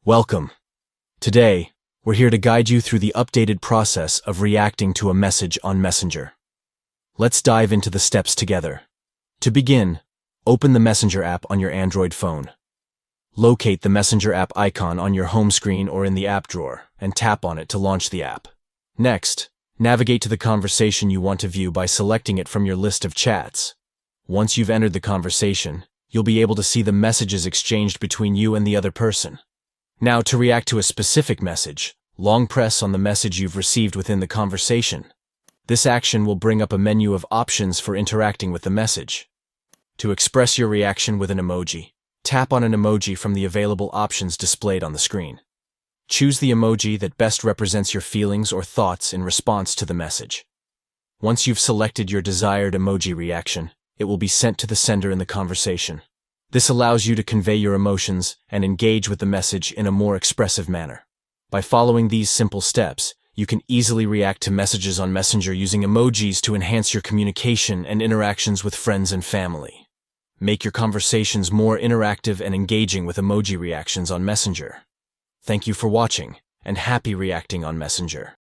Welcome. Today, we're here to guide you through the updated process of reacting to a message on Messenger. Let's dive into the steps together. To begin, open the Messenger app on your Android phone. Locate the Messenger app icon on your home screen or in the app drawer, and tap on it to launch the app. Next, navigate to the conversation you want to view by selecting it from your list of chats. Once you've entered the conversation, you'll be able to see the messages exchanged between you and the other person. Now, to react to a specific message, long press on the message you've received within the conversation. This action will bring up a menu of options for interacting with the message. To express your reaction with an emoji, tap on an emoji from the available options displayed on the screen. Choose the emoji that best represents your feelings or thoughts in response to the message. Once you've selected your desired emoji reaction, it will be sent to the sender in the conversation. This allows you to convey your emotions and engage with the message in a more expressive manner. By following these simple steps, you can easily react to messages on Messenger using emojis to enhance your communication and interactions with friends and family. Make your conversations more interactive and engaging with emoji reactions on Messenger. Thank you for watching, and happy reacting on Messenger.